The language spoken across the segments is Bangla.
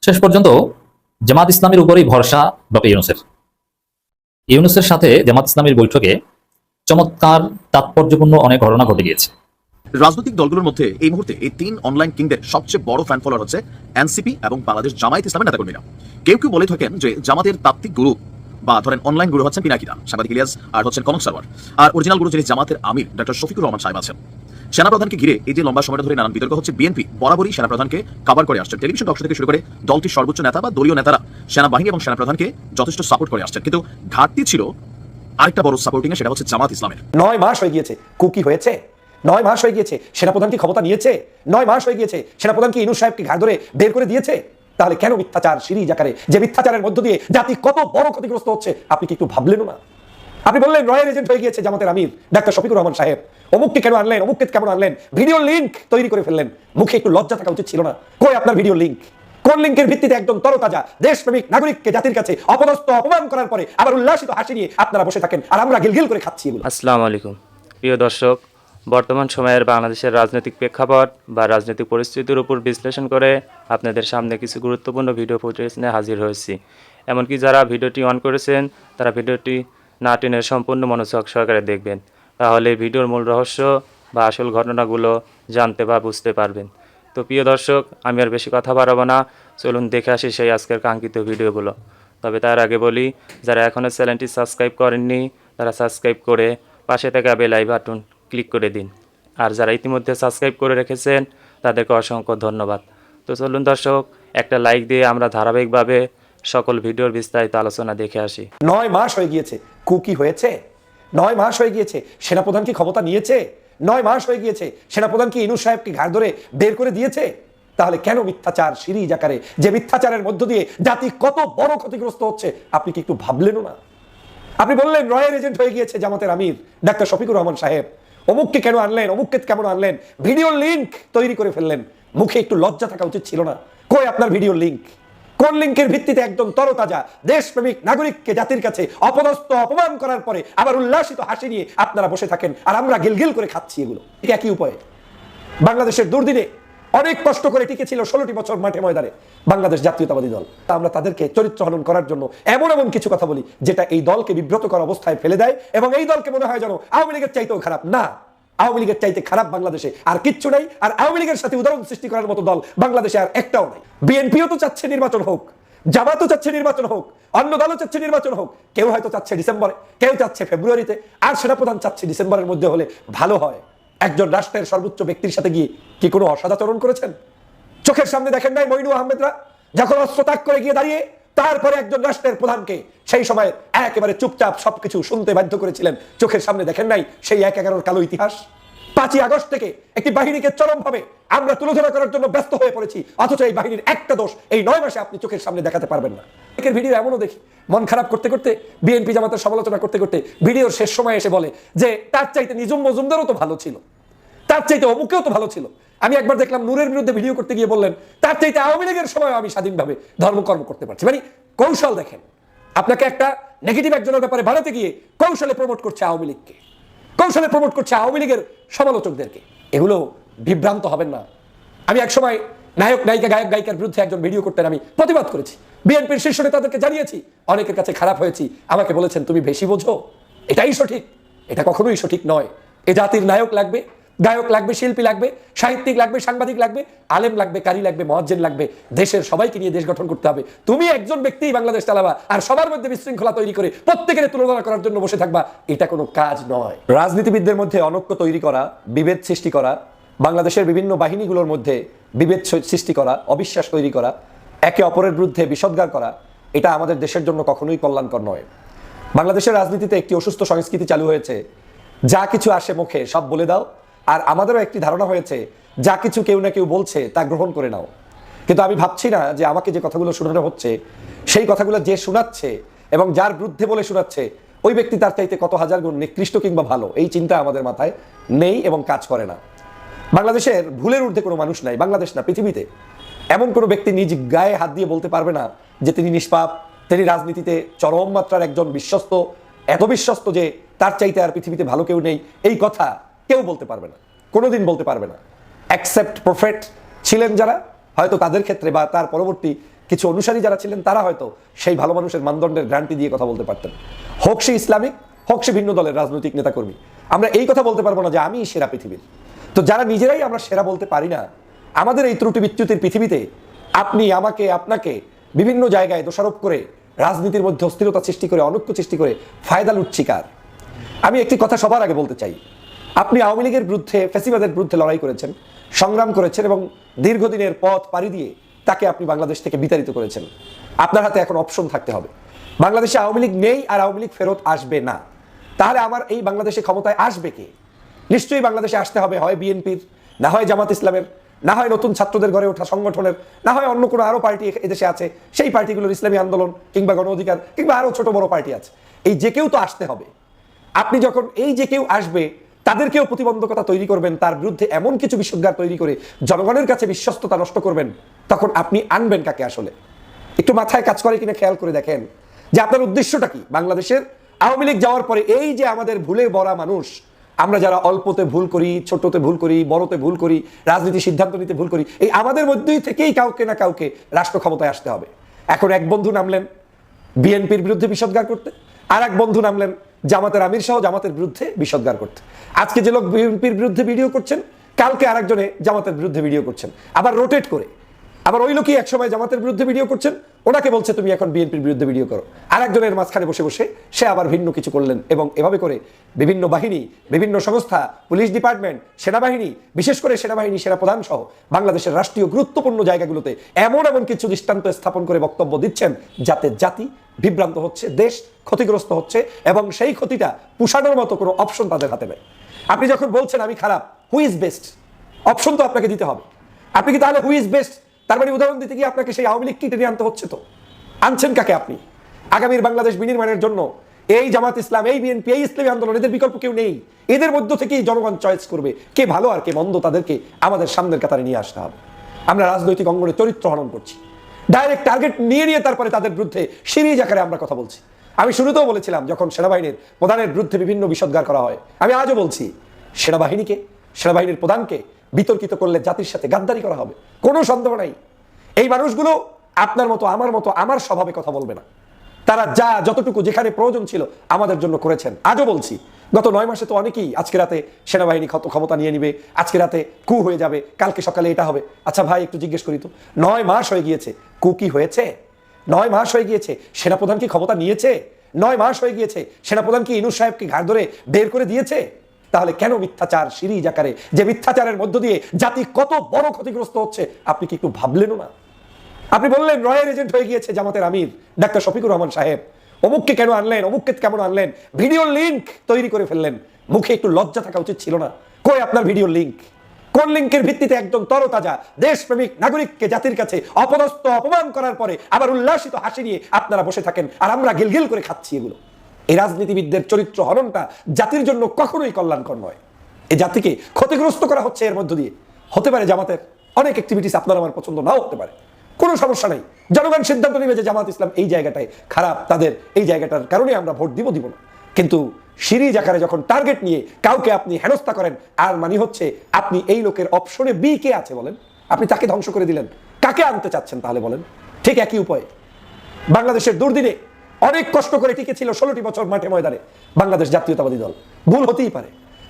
শেষ পর্যন্ত জামাত ইসলামের উপরেই ভরসা ডক্টর ইউনূসের সাথে জামাত ইসলামের বৈঠকে চমৎকার তাৎপর্যপূর্ণ অনেক ঘটনা ঘটে গিয়েছে। রাজনৈতিক দলগুলোর মধ্যে এই মুহূর্তে এই তিন অনলাইন কিংদের সবচেয়ে বড় ফ্যান ফলোয়ার হচ্ছে এনসিপি এবং বাংলাদেশ জামায়াত ইসলামের নেতাকর্মীরা। কেউ কেউ বলে থাকেন যে জামাতের তাত্ত্বিক গুরু বা ধরেন অনলাইন গুরু হচ্ছেন পিনাকিদা, সাংবাদিক ইলিয়াস, আর হচ্ছেন কনক সারওয়ার। আর অরিজিনাল গুরু যিনি জামাতের আমির ডক্টর শফিকুর রহমান সাহেব আছেন। সেনাপ্রধানকে ঘিরে এই যে লম্বা সময় ধরে নানান বিতর্ক হচ্ছে, বিএনপি বরাবরই সেনাপ্রধানকে কভার করে আসছে। টেলিভিশন টক শো থেকে শুরু করে দলটির সর্বোচ্চ নেতা বা দলীয় নেতারা সেনাবাহিনী এবং সেনাপ্রধানকে যথেষ্ট সাপোর্ট করে আসছেন। কিন্তু ঘাটতি ছিল আরেকটা বড় সাপোর্টিং এ, সেটা হচ্ছে জামাত ইসলামের। 9 মাস হয়ে গিয়েছে, কুকি হয়েছে। 9 মাস হয়ে গিয়েছে, সেনাপ্রধান কি ক্ষমতা নিয়েছে? 9 মাস হয়ে গিয়েছে, সেনাপ্রধান কি ইউনূস সাহেবকে ঘাড় ধরে বের করে দিয়েছে? তাহলে কেন মিথ্যাচার সিরিজ আকারে, যে মিথ্যাচারের মধ্য দিয়ে জাতি কত বড় ক্ষতিগ্রস্ত হচ্ছে আপনি কি একটু ভাবলেন না? আপনি বললেন রয়্যাল এজেন্ট হয়ে গিয়েছে জামাতের আমির ডাক্তার শফিকুর রহমান সাহেব। অমুককে কেন আনলেন, অমুককে কেমন আনলেন, ভিডিও লিংক তৈরি করে ফেললেন। মুখে একটু লজ্জা থাকা উচিত ছিল না? কই আপনার ভিডিও লিংক? কোন লিঙ্কের ভিত্তিতে একদম তরতাজা দেশপ্রেমিক নাগরিককে জাতির কাছে অপদস্থ অপমান করার পরে আবার উল্লাসিত হাসি নিয়ে আপনারা বসে থাকেন আর আমরা গিলগিল করে খাচ্ছি এগুলো? আসসালামু আলাইকুম প্রিয় দর্শক, বর্তমান সময়ের বাংলাদেশের রাজনৈতিক প্রেক্ষাপট বা রাজনৈতিক পরিস্থিতির উপর বিশ্লেষণ করে আপনাদের সামনে কিছু গুরুত্বপূর্ণ ভিডিও ফুটেজ নিয়ে হাজির হয়েছি। এমনকি যারা ভিডিওটি অন করেছেন তারা ভিডিওটি না টেনে সম্পূর্ণ মনোযোগ সহকারে দেখবেন, তাহলে ভিডিওর মূল রহস্য বা আসল ঘটনাগুলো জানতে বা বুঝতে পারবেন। তো প্রিয় দর্শক, আমি আর বেশি কথা বাড়াবো না, চলুন দেখে আসি সেই আজকের কাঙ্ক্ষিত ভিডিওগুলো। তবে তার আগে বলি, যারা এখনও চ্যানেলটি সাবস্ক্রাইব করেননি তারা সাবস্ক্রাইব করে পাশে থাকা বেল আই বাটন ক্লিক করে দিন, আর যারা ইতিমধ্যে সাবস্ক্রাইব করে রেখেছেন তাদেরকে অসংখ্য ধন্যবাদ। তো চলুন দর্শক, একটা লাইক দিয়ে আমরা ধারাবাহিকভাবে সকল ভিডিওর বিস্তারিত আলোচনা দেখে আসি। 9 মাস হয়ে গিয়েছে, কুকি হয়েছে। 9 মাস হয়ে গিয়েছে, সেনাপ্রধান কি ক্ষমতা নিয়েছে? 9 মাস হয়ে গিয়েছে, সেনাপ্রধান কি ইউনূস সাহেবকে ঘাড় ধরে বের করে দিয়েছে? তাহলে কেন মিথ্যাচার সিরিজ আকারে, যে মিথ্যাচারের মধ্য দিয়ে জাতি কত বড় ক্ষতিগ্রস্ত হচ্ছে আপনি কি একটু ভাবলেন না? আপনি বললেন রয়্যাল এজেন্ট হয়ে গিয়েছে জামাতের আমির ডাক্তার শফিকুর রহমান সাহেব। অমুককে কেন আনলেন, অমুককে কেমন আনলেন, ভিডিও লিংক তৈরি করে ফেললেন। মুখে একটু লজ্জা থাকা উচিত ছিল না? কই আপনার ভিডিও লিংক? কোন লিঙ্কের ভিত্তিতে একদম তরতাজা দেশপ্রেমিক নাগরিককে জাতির কাছে অপদস্থ অপমান করার পরে আবার উল্লাসিত হাসি নিয়ে আপনারা বসে থাকেন আর আমরা গিলগিল করে খাচ্ছি এগুলো? একই উপায়ে বাংলাদেশের দুর্দিনে অনেক কষ্ট করে টিকেছিল 16টি বছর মাঠে ময়দানে বাংলাদেশ জাতীয়তাবাদী দল। আমরা তাদেরকে চরিত্র হনন করার জন্য এমন এমন কিছু কথা বলি যেটা এই দলকে বিব্রতকর অবস্থায় ফেলে দেয় এবং এই দলকে মনে হয় যেন আওয়ামী লীগের চাইতেও খারাপ। না, আওয়ামী লীগের চাইতে খারাপ বাংলাদেশে আর কিচ্ছু নাই। আর আওয়ামী লীগের সাথে উদাহরণ সৃষ্টি করার মতো দল বাংলাদেশে আর একটাও নাই। বিএনপিও তো চাচ্ছে নির্বাচন হোক, জামাতও চাচ্ছে নির্বাচন হোক, অন্য দলও চাচ্ছে নির্বাচন হোক। কেউ হয়তো চাচ্ছে ডিসেম্বরে, কেউ চাচ্ছে ফেব্রুয়ারিতে, আর সেনাপ্রধান চাচ্ছে ডিসেম্বরের মধ্যে হলে ভালো হয়। একজন রাষ্ট্রের সর্বোচ্চ ব্যক্তির সাথে গিয়ে কি কোনো অসদাচরণ করেছেন? চোখের সামনে দেখেন নাই মইনু আহমেদরা যখন অস্ত্র ত্যাগ করে গিয়ে দাঁড়িয়ে তারপরে একজন রাষ্ট্রের প্রধানকে সেই সময় একেবারে চুপচাপ সবকিছু শুনতে বাধ্য করেছিলেন? চোখের সামনে দেখেন নাই সেই 1/11 কালো ইতিহাস? 5ই আগস্ট থেকে একটি বাহিনীকে চরমভাবে আমরা তুলোধনা করার জন্য ব্যস্ত হয়ে পড়েছি, অথচ এই বাহিনীর একটা দোষ এই 9 মাসে আপনি চোখের সামনে দেখাতে পারবেন না। এর ভিডিও এমনও দেখি মন খারাপ করতে করতে বিএনপি জামাতের সমালোচনা করতে করতে ভিডিওর শেষ সময় এসে বলে যে তার চাইতে নিজুম মজুমদারও তো ভালো ছিল, তার চাইতে অমুকেও তো ভালো ছিল। আমি একবার দেখলাম নূরের বিরুদ্ধে ভিডিও করতে গিয়ে বললেন তার চাইতে আওয়ামী লীগের সময় আমি স্বাধীনভাবে ধর্মকর্ম করতে পারছি। মানে কৌশল দেখেন, আপনাকে একটা নেগেটিভ একজনের ব্যাপারে বাড়াতে গিয়ে কৌশলে প্রমোট করছে আওয়ামী লীগকে, কৌশলে প্রমোট করছে আওয়ামী লীগের সমালোচকদেরকে। এগুলো বিভ্রান্ত হবেন না। আমি এক সময় নায়ক নায়িকা গায়ক গায়িকার বিরুদ্ধে একজন ভিডিও করতেন, আমি প্রতিবাদ করেছি, বিএনপির শীর্ষ নেতাদেরকে জানিয়েছি, অনেকের কাছে খারাপ হয়েছি, আমাকে বলেছেন তুমি বেশি বোঝো, এটাই সঠিক। এটা কখনোই সঠিক নয়। এ জাতির নায়ক লাগবে, গায়ক লাগবে, শিল্পী লাগবে, সাহিত্যিক লাগবে, সাংবাদিক লাগবে, আলেম লাগবে, কারি লাগবে, মুয়াজ্জিন লাগবে। দেশের সবাইকে নিয়ে দেশ গঠন করতে হবে। তুমি একজন ব্যক্তিই বাংলাদেশ চালাবা আর সবার মধ্যে বিশৃঙ্খলা তৈরি করে প্রত্যেকের তুলনা করার জন্য বসে থাকবা, এটা কোনো কাজ নয়। রাজনীতিবিদদের মধ্যে অনৈক্য তৈরি করা, বিভেদ সৃষ্টি করা, বাংলাদেশের বিভিন্ন বাহিনীগুলোর মধ্যে বিভেদ সৃষ্টি করা, অবিশ্বাস তৈরি করা, একে অপরের বিরুদ্ধে বিষোদ্গার করা, এটা আমাদের দেশের জন্য কখনোই কল্যাণকর নয়। বাংলাদেশের রাজনীতিতে একটি অসুস্থ সংস্কৃতি চালু হয়েছে, যা কিছু আসে মুখে সব বলে দাও, আর আমাদেরও একটি ধারণা হয়েছে যা কিছু কেউ না কেউ বলছে তা গ্রহণ করে নাও। কিন্তু আমি ভাবছি না যে আমাকে যে কথাগুলো শোনানো হচ্ছে সেই কথাগুলো যে শোনাচ্ছে এবং যার বিরুদ্ধে বলে শোনাচ্ছে ওই ব্যক্তি তার চাইতে কত হাজার গুণ নিকৃষ্ট কিংবা ভালো, এই চিন্তা আমাদের মাথায় নেই এবং কাজ করে না। বাংলাদেশের ভুলের ঊর্ধ্বে কোনো মানুষ নাই, বাংলাদেশ না পৃথিবীতে এমন কোনো ব্যক্তি নিজ গায়ে হাত দিয়ে বলতে পারবে না যে তিনি নিষ্পাপ, তিনি রাজনীতিতে চরম মাত্রার একজন বিশ্বস্ত, এত বিশ্বস্ত যে তার চাইতে আর পৃথিবীতে ভালো কেউ নেই। এই কথা কেউ বলতে পারবে না, কোনোদিন বলতে পারবে না। অ্যাকসেপ্ট প্রফেট ছিলেন যারা, হয়তো তাদের ক্ষেত্রে বা তার পরবর্তী কিছু অনুসারী যারা ছিলেন তারা হয়তো সেই ভালো মানুষের মানদণ্ডের গ্যারান্টি দিয়ে কথা বলতে পারতেন। হোক সে ইসলামিক, হোক সে ভিন্ন দলের রাজনৈতিক নেতাকর্মী, আমরা এই কথা বলতে পারবো না যে আমি সেরা পৃথিবীর। তো যারা নিজেরাই আমরা সেরা বলতে পারি না, আমাদের এই ত্রুটি বিচ্যুতির পৃথিবীতে আপনি আমাকে আপনাকে বিভিন্ন জায়গায় দোষারোপ করে রাজনীতির মধ্যে অস্থিরতা সৃষ্টি করে, অনৈক্য সৃষ্টি করে ফায়দা লুটছিকার। আমি একটি কথা সবার আগে বলতে চাই, আপনি আওয়ামী লীগের বিরুদ্ধে, ফ্যাসিবাদের বিরুদ্ধে লড়াই করেছেন, সংগ্রাম করেছেন এবং দীর্ঘদিনের পথ পাড়ি দিয়ে তাকে আপনি বাংলাদেশ থেকে বিতাড়িত করেছেন। আপনার হাতে এখন অপশন থাকতে হবে। বাংলাদেশে আওয়ামী লীগ নেই আর আওয়ামী লীগ ফেরত আসবে না, তাহলে আমার এই বাংলাদেশে ক্ষমতায় আসবে কে? নিশ্চয়ই বাংলাদেশে আসতে হবে হয় বিএনপির, না হয় জামাত ইসলামের, না হয় নতুন ছাত্রদের গড়ে ওঠা সংগঠনের, না হয় অন্য কোনো আরো পার্টি এদেশে আছে, সেই পার্টিগুলোর ইসলামী আন্দোলন কিংবা গণ অধিকার কিংবা আরো ছোট বড় পার্টি আছে। এই যে কেউ তো আসতে হবে। আপনি যখন এই যে কেউ আসবে তাদেরকেও প্রতিবন্ধকতা তৈরি করবেন, তার বিরুদ্ধে এমন কিছু বিষোদ্গার তৈরি করে জনগণের কাছে বিশ্বস্ততা নষ্ট করবেন, তখন আপনি আনবেন কাকে? আসলে একটু মাথায় কাজ করে কিনা খেয়াল করে দেখেন যে আপনার উদ্দেশ্যটা কি। বাংলাদেশের আওয়ামী লীগ যাওয়ার পরে এই যে আমাদের ভুলে বড়া মানুষ, আমরা যারা অল্পতে ভুল করি, ছোটতে ভুল করি, বড়তে ভুল করি, রাজনীতি সিদ্ধান্ত নিতে ভুল করি, এই আমাদের মধ্যেই থেকেই কাউকে না কাউকে রাষ্ট্র ক্ষমতায় আসতে হবে। এখন এক বন্ধু নামলেন বিএনপির বিরুদ্ধে বিষোদ্গার করতে, আর এক বন্ধু নামলেন জামাতের আমির সহ জামাতের বিরুদ্ধে বিষোদ্গার করতে। আজকে যে লোক বিএনপির বিরুদ্ধে ভিডিও করছেন, কালকে আরেকজনে জামাতের বিরুদ্ধে ভিডিও করছেন, আবার রোটেট করে। আবার ওই লোকই একসময় জামাতের বিরুদ্ধে ভিডিও করছেন, ওনাকে বলছে তুমি এখন বিএনপির বিরুদ্ধে ভিডিও করো। আরেকজনের মাঝখানে বসে বসে সে আবার ভিন্ন কিছু করলেন। এবং এভাবে করে বিভিন্ন বাহিনী, বিভিন্ন সংস্থা, পুলিশ ডিপার্টমেন্ট, সেনাবাহিনী, বিশেষ করে সেনাবাহিনী সেনাপ্রধান সহ বাংলাদেশের রাষ্ট্রীয় গুরুত্বপূর্ণ জায়গাগুলোতে এমন এমন কিছু দৃষ্টান্ত স্থাপন করে বক্তব্য দিচ্ছেন যাতে জাতি বিভ্রান্ত হচ্ছে, দেশ ক্ষতিগ্রস্ত হচ্ছে এবং সেই ক্ষতিটা পুষানোর মতো কোনো অপশন তাদের হাতে নেই। আপনি যখন বলছেন আমি খারাপ, হু ইজ বেস্ট, অপশন তো আপনাকে দিতে হবে। আপনি কি তাহলে হু ইজ বেস্ট, তার মানে উদাহরণ দিতে গিয়ে আপনাকে সেই আওয়ামী লীগকে টেনে আনতে হচ্ছে? তো আনছেন কাকে আপনি? আগামীর বাংলাদেশ বিনির্মাণের জন্য এই জামাত ইসলাম, এই বিএনপি, এই ইসলামী আন্দোলন, এদের বিকল্প কেউ নেই। এদের মধ্য থেকেই জনগণ চয়েস করবে কে ভালো আর কে মন্দ, তাদেরকে আমাদের সামনের কাতারে নিয়ে আসতে হবে। আমরা রাজনৈতিক অঙ্গনে চরিত্র হনন করছি, ডাইরেক্ট টার্গেট নিয়ে তারপরে তাদের বিরুদ্ধে সিরিজ আকারে আমরা কথা বলছি। আমি শুরুতেও বলেছিলাম, যখন সেনাবাহিনীর প্রধানের বিরুদ্ধে বিভিন্ন বিষোদ্গার করা হয়, আমি আজও বলছি সেনাবাহিনীকে, সেনাবাহিনীর প্রধানকে বিতর্কিত করলে জাতির সাথে গাদ্দারি করা হবে, কোনো সন্দেহ নাই। এই মানুষগুলো আপনার মতো আমার মতো আমার স্বভাবে কথা বলবে না। তারা যা যতটুকু যেখানে প্রয়োজন ছিল আমাদের জন্য করেছেন। আজও বলছি, গত 9 মাসে তো অনেকেই আজকে রাতে সেনাবাহিনী ক্ষমতা নিয়ে নিবে, আজকে রাতে কু হয়ে যাবে, কালকে সকালে এটা হবে। আচ্ছা ভাই, একটু জিজ্ঞেস করি তো, 9 মাস হয়ে গিয়েছে, কু কি হয়েছে? 9 মাস হয়ে গিয়েছে সেনাপ্রধান কি ক্ষমতা নিয়েছে? 9 মাস হয়ে গিয়েছে সেনাপ্রধান কি ইনুস সাহেবকে ঘাড় ধরে বের করে দিয়েছে? তাহলে কেন মিথ্যাচার সিরিজ আকারে, যে মিথ্যাচারের মধ্য দিয়ে জাতি কত বড় ক্ষতিগ্রস্ত হচ্ছে আপনি কি একটু ভাবলেনও না? আপনি বললেন রয়ের এজেন্ট হয়ে গিয়েছে জামাতের আমির ডাক্তার শফিকুর রহমান সাহেব, অমুককে কেন আনলেন, অমুককে কেমন আনলেন, ভিডিও লিংক তৈরি করে ফেললেন। মুখে একটু লজ্জা থাকা উচিত ছিল না? কই আপনার ভিডিও লিংক? কোন লিংকের ভিত্তিতে একজন তরতাজা দেশপ্রেমিক নাগরিককে জাতির কাছে অপদস্থ অপমান করার পরে আবার উল্লাসিত হাসি নিয়ে আপনারা বসে থাকেন আর আমরা গিলগিল করে খাচ্ছি? এগুলো, এই রাজনীতিবিদদের চরিত্র হননটা জাতির জন্য কখনোই কল্যাণকর নয়। এই জাতিকে ক্ষতিগ্রস্ত করা হচ্ছে এর মধ্য দিয়ে। হতে পারে জামাতের অনেক অ্যাক্টিভিটিস আপনার আমার পছন্দ নাও হতে পারে, কোনো সমস্যা নেই। জনগণ সিদ্ধান্ত নেবে যে জামাত ইসলাম এই জায়গাটায় খারাপ, তাদের এই জায়গাটার কারণে আমরা ভোট দিব না। কিন্তু সিরিজ আকারে যখন টার্গেট নিয়ে কাউকে আপনি হেনস্থা করেন, আর মানে হচ্ছে আপনি এই লোকের অপশনে বি কে আছে বলেন, আপনি তাকে ধ্বংস করে দিলেন। কাকে আনতে চাচ্ছেন তাহলে বলেন? ঠিক একই উপায়ে বাংলাদেশের দুর্দিনে অনেক কষ্ট করে টিকেছিল 16টি বছর মাঠে ময়দানে বাংলাদেশ জাতীয়তাবাদী দল। ভুল হতেই পারে,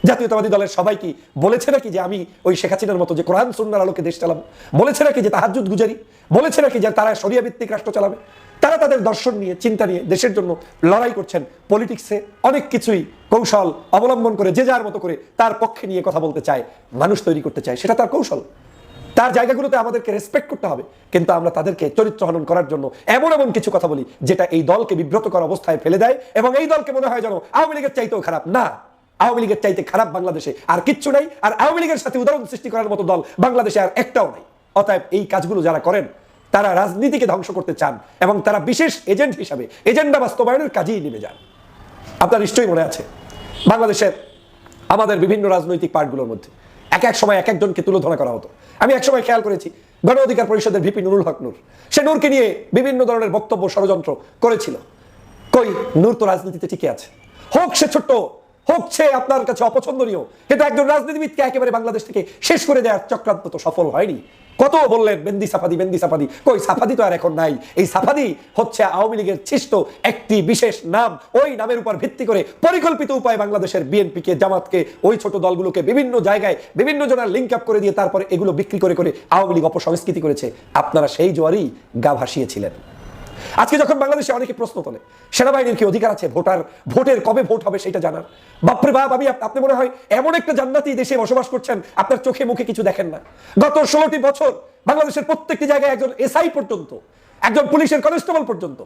জাতীয়তাবাদী দলের সবাই কি বলেছে নাকি যে আমি ওই শেখ হাসিনার মতো যে কোরআন সুন্নাহর আলোকে দেশ চালাবো? বলেছে নাকি যে তাহাজ্জুদ গুজারি? বলেছে নাকি যে তারা শরিয়া ভিত্তিক রাষ্ট্র চালাবে? তারা তাদের দর্শন নিয়ে, চিন্তা নিয়ে দেশের জন্য লড়াই করছেন। পলিটিক্সে অনেক কিছুই কৌশল অবলম্বন করে যে যার মতো করে তার পক্ষে নিয়ে কথা বলতে চায়, মানুষ তৈরি করতে চায়, সেটা তার কৌশল। তার জায়গাগুলোতে আমাদেরকে রেসপেক্ট করতে হবে, কিন্তু আমরা তাদেরকে চরিত্র হনন করার জন্য এমন এমন কিছু কথা বলি যেটা এই দলকে বিব্রতকর অবস্থায় ফেলে দেয় এবং এই দলকে মনে হয় যেন আওয়ামী লীগের চাইতেও খারাপ। না, আওয়ামী লীগের চাইতে খারাপ বাংলাদেশে আর কিচ্ছু নাই, আর আওয়ামী লীগের সাথে উদাহরণ সৃষ্টি করার মতো দল বাংলাদেশে আর একটাও নাই। অতএব এই কাজগুলো যারা করেন তারা রাজনীতিকে ধ্বংস করতে চান এবং তারা বিশেষ এজেন্ট হিসাবে এজেন্ডা বাস্তবায়নের কাজেই নেমে যান। আপনার নিশ্চয়ই মনে আছে বাংলাদেশের আমাদের বিভিন্ন রাজনৈতিক পার্টগুলোর মধ্যে এক এক সময় এক একজনকে তুলে ধরা করা হতো। আমি এক সময় খেয়াল করেছি গণ অধিকার পরিষদের ভিপি নুরুল হক নূর, সে নূরকে নিয়ে বিভিন্ন ধরনের বক্তব্য ষড়যন্ত্র করেছিল। কই নূর তো রাজনীতিতে টিকে আছে, হোক সে ছোট্ট, হোক সে আপনার কাছে অপছন্দনীয়, কিন্তু একজন রাজনীতিবিদকে একেবারে বাংলাদেশ থেকে শেষ করে দেওয়ার চক্রান্ত তো সফল হয়নি। কত বললেন বেন্দি সাফাদি, কই সাফাদি তো আর এখন নাই। এই সাফাদি হচ্ছে আওয়ামী লীগের সৃষ্ট একটি বিশেষ নাম। ওই নামের উপর ভিত্তি করে পরিকল্পিত উপায়ে বাংলাদেশের বিএনপিকে, জামাতকে, ওই ছোট দলগুলোকে বিভিন্ন জায়গায় বিভিন্ন জনের লিঙ্ক আপ করে দিয়ে তারপরে এগুলো বিক্রি করে করে আওয়ামী লীগ অপসংস্কৃতি করেছে। আপনারা সেই জোয়ারই গা ভাসিয়েছিলেন। আজকে যখন বাংলাদেশে অনেকে প্রশ্ন তোলে সেনাবাহিনীর কি অধিকার আছে ভোটের কবে ভোট হবে সেটা জানার, বাপরে বাপ, আপনি মনে হয় এমন একটা জান্নাতি দেশে বসবাস করছেন, আপনার চোখে মুখে কিছু দেখেন না। গত 16টি বছর বাংলাদেশের প্রত্যেকটি জায়গায় একজন এসআই পর্যন্ত, একজন পুলিশের কনস্টেবল পর্যন্ত,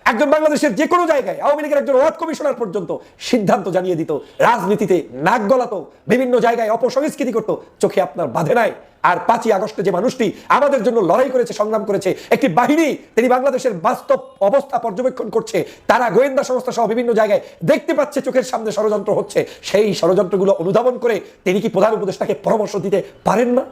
একজন বাংলাদেশের যে কোনো জায়গায় আওয়ামী লীগের একজন ওয়ার্ড কমিশনার পর্যন্ত সিদ্ধান্ত জানিয়ে দিত, রাজনীতিতে নাক গলাতো, বিভিন্ন জায়গায় অপসংস্কৃতি করতো, চোখে আপনার বাধে নাই। আর 5ই আগস্টে যে মানুষটি আমাদের জন্য লড়াই করেছে, সংগ্রাম করেছে, একটি বাহিনী, তিনি বাংলাদেশের বাস্তব অবস্থা পর্যবেক্ষণ করছে, তারা গোয়েন্দা সংস্থা সহ বিভিন্ন জায়গায় দেখতে পাচ্ছে চোখের সামনে ষড়যন্ত্র হচ্ছে, সেই ষড়যন্ত্রগুলো অনুধাবন করে তিনি কি প্রধান উপদেষ্টাকে পরামর্শ দিতে পারেন না?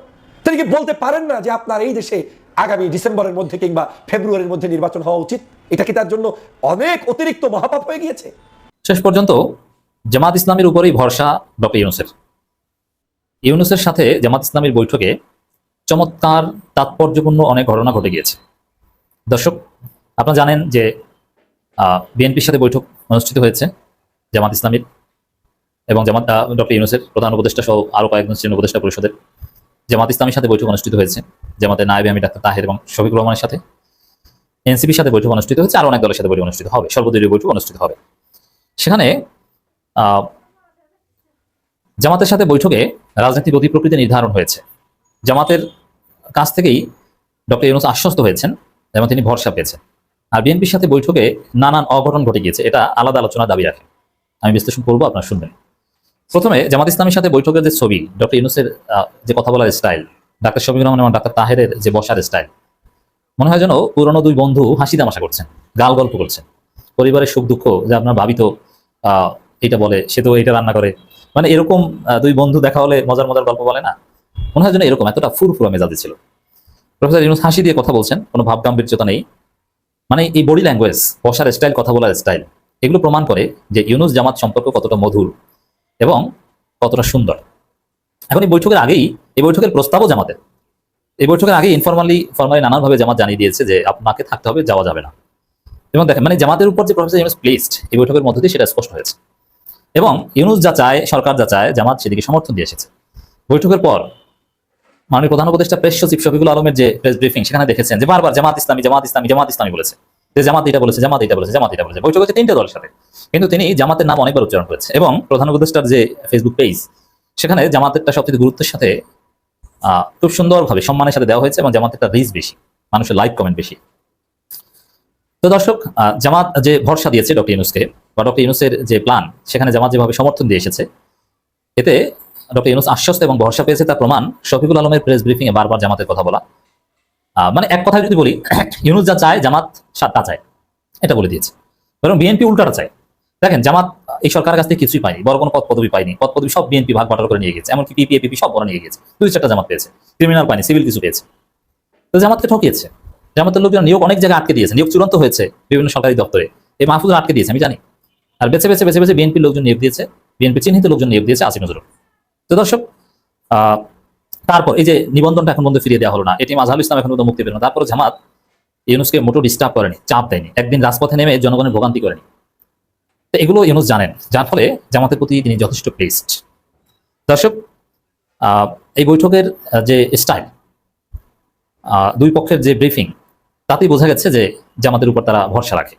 তিনি কি বলতে পারেন না যে আপনার এই দেশে আগামী ডিসেম্বরের মধ্যে কিংবা ফেব্রুয়ারির মধ্যে নির্বাচন হওয়া উচিত? এটা কি তার জন্য অনেক অতিরিক্ত মহাপাপ হয়ে গিয়েছে? শেষ পর্যন্ত জামাত ইসলামের উপরেই ভরসা ডক্টর ইউনূসের সাথে জামাত ইসলামের বৈঠকে চমৎকার তাৎপর্যপূর্ণ অনেক ঘটনা ঘটে গিয়েছে। দর্শক, আপনারা জানেন যে বিএনপির সাথে বৈঠক অনুষ্ঠিত হয়েছে জামাত ইসলামীর এবং ডক্টর ইউনূসের প্রধান উপদেষ্টা সহ আরো কয়েকজন ছিলেন উপদেষ্টা পরিষদের। জামাত ইসলামীর সাথে বৈঠক অনুষ্ঠিত হয়েছে, জামাতের নায়েবে আমির ডাক্তার তাহের এবং শফিকুর রহমানের সাথে। এনসিপির সাথে বৈঠক অনুষ্ঠিত হয়েছে, আরো অনেক দলের সাথে বৈঠক অনুষ্ঠিত হবে, সর্বদলীয় বৈঠক অনুষ্ঠিত হবে। সেখানে জামাতের সাথে বৈঠকে রাজনীতির গতি প্রকৃতি নির্ধারণ হয়েছে। জামাতের কাছ থেকেই ডক্টর ইউনূস আশ্বস্ত হয়েছেন এবং তিনি ভরসা পেয়েছেন। আর বিএনপির সাথে বৈঠকে নানান অঘটন ঘটে গিয়েছে, এটা আলাদা আলোচনার দাবি রাখে। আমি বিশ্লেষণ করবো, আপনারা শুনবেন। প্রথমে জামাত ইসলামীর সাথে বৈঠকের যে ছবি, ডক্টর ইউনূসের যে কথা বলার স্টাইল, ডাক্তার শফিকুর রহমান এবং ডাক্তার তাহেরের যে বসার স্টাইল, মনে হয় যেন পুরনো দুই বন্ধু হাসি তামাশা করছেন, গাল গল্প করছেন, পরিবারের সুখ দুঃখ, যে আপনার ভাবি তো এটা বলে, সে তো এটা রান্না করে, মানে এরকম দুই বন্ধু দেখা হলে মজার মজার গল্প বলে না, মনে হয় যেন এরকম এতটা ফুরফুরা মেজাজে ছিল। প্রফেসর ইউনূস হাসি দিয়ে কথা বলছেন, কোনো ভাব গাম্ভীর্যতা নেই। মানে এই বডি ল্যাঙ্গুয়েজ, বসার স্টাইল, কথা বলার স্টাইল, এগুলো প্রমাণ করে যে ইউনূস জামাত সম্পর্ক কতটা মধুর এবং কতটা সুন্দর। এখন এই বৈঠকের আগেই, এই বৈঠকের প্রস্তাবও জামাতের, এই বৈঠকের আগে ফর্মালি নানানভাবে জামাত জানিয়ে দিয়েছে যে আপনাকে থাকতে হবে, যাওয়া যাবে না। এবং দেখেন, মানে জামাতের উপর যে প্রফেসর ইউনূস প্লেসড এই বৈঠকের মধ্যে দিয়ে সেটা স্পষ্ট হয়েছে। এবং ইউনূস যা চায়, সরকার যা চায়, জামাত সেদিকে সমর্থন দিয়ে এসেছে। বৈঠকের পর মাননীয় প্রধান উপদেষ্টা প্রেস সচিব শফিকুল আলমের যে প্রেস ব্রিফিং, সেখানে দেখেছেন যে বারবার জামাত ইসলামী বলেছে, যে জামাত এটা বলেছে, জামাত এটা বলেছে, জামাত এটা বলেছে। বৈঠক হচ্ছে 3টে দলের সাথে, কিন্তু তিনি জামাতের নাম অনেকবার উচ্চারণ করেছে। এবং প্রধান উপদেষ্টার যে ফেসবুক পেজ, সেখানে জামাতেরটা সবচেয়ে গুরুত্বের সাথে খুব সুন্দরভাবে সম্মানের সাথে দেওয়া হয়েছে এবং জামাতেরটা রিচ বেশি, মানুষের লাইক কমেন্ট বেশি। তো দর্শক, জামাত যে ভরসা দিয়েছে ডক্টর ইউনূসকে, বা ডক্টর ইউনূসের যে প্ল্যান, সেখানে জামাত যেভাবে সমর্থন দিয়ে এসেছে, এতে ডক্টর ইউনূস আশ্বস্ত এবং ভরসা পেয়েছে, তার প্রমাণ শফিকুল আলমের প্রেস ব্রিফিং এ বারবার জামাতের কথা বলা। মানে এক কথায় যদি বলি, ইউনূস যা চায় জামাত তা চায়, এটা বলে দিয়েছে। বরং বিএনপি উল্টাটা চায়। দেখেন, জামাত এই সরকারের কাছ থেকে কিছুই পায়নি, বড় কোনো পদ পদবি পায়নি, পদ পদবি সব বিএনপি ভাগ বাটোয়ারা করে নিয়ে গেছে, এমনকি পিপি সব বড় নিয়ে গেছে। 2-4টা জামাত পেয়েছে, ক্রিমিনাল পায়নি, সিভিল কিছু পেয়েছে। তো জামাতকে ঠকিয়েছে। জামাতের লোকজন নিয়োগ অনেক জায়গায় আটকে দিয়েছে, নিয়োগ চূড়ান্ত হয়েছে বিভিন্ন সরকারি দপ্তরে, এই মাহফুজুর আটকে দিয়েছে, আমি জানি। আর বেছে বেছে বিএনপির লোকজন নিয়োগ দিয়েছে, বিএনপি চিহ্নিত লোকজন নিয়োগ দিয়েছে আসিফ নজরুল। তো দর্শক, তারপর এই যে নিবন্ধনটা এখন পর্যন্ত ফিরিয়ে দেওয়া হলো না, এটি আজহারুল ইসলাম এখন পর্যন্ত মুক্তি পেল না। তারপর জামাত ইউনূসকে মোটো ডিস্টার্ব করেনি, চাপ দেয়নি, একদিন রাজপথে নেমে জনগণের ভোগান্তি করেনি। তো এগুলো ইউনূস জানেন, যার ফলে জামাতের প্রতি তিনি যথেষ্ট প্লেসড। দর্শক, এই বৈঠকের যে স্টাইল, দুই পক্ষের যে ব্রিফিং, তাতেই বোঝা গেছে যে জামাতের উপর তারা ভরসা রাখে,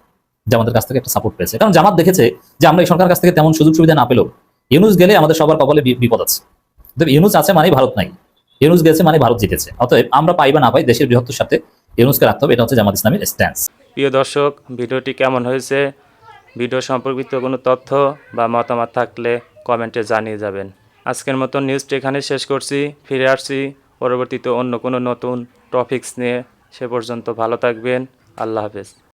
জামাতের কাছ থেকে একটা সাপোর্ট পেয়েছে। কারণ জামাত দেখেছে যে আমরা এই সরকারের কাছ থেকে তেমন সুযোগ সুবিধা না পেলেও ইউনূস গেলে আমাদের সবার কপালে বিপদ আছে। ইউনূস আছে মানে ভারত নাই, ইউনূস গেছে মানে ভারত জিতেছে। অতএব আমরা পাই বা না পাই, দেশের বৃহত্তর সাথে ইউনূসকে রাখতে হবে, এটা হচ্ছে জামাত ইসলামীর স্ট্যান্স। প্রিয় দর্শক, ভিডিওটি কেমন হয়েছে? ভিডিও সম্পর্কিত কোনো তথ্য বা মতামত থাকলে কমেন্টে জানিয়ে যাবেন। আজকের মতো নিউজটি এখানে শেষ করছি, ফিরে আসছি পরবর্তীতে অন্য কোনো নতুন টপিকস নিয়ে। সে পর্যন্ত ভালো থাকবেন, আল্লাহ হাফেজ।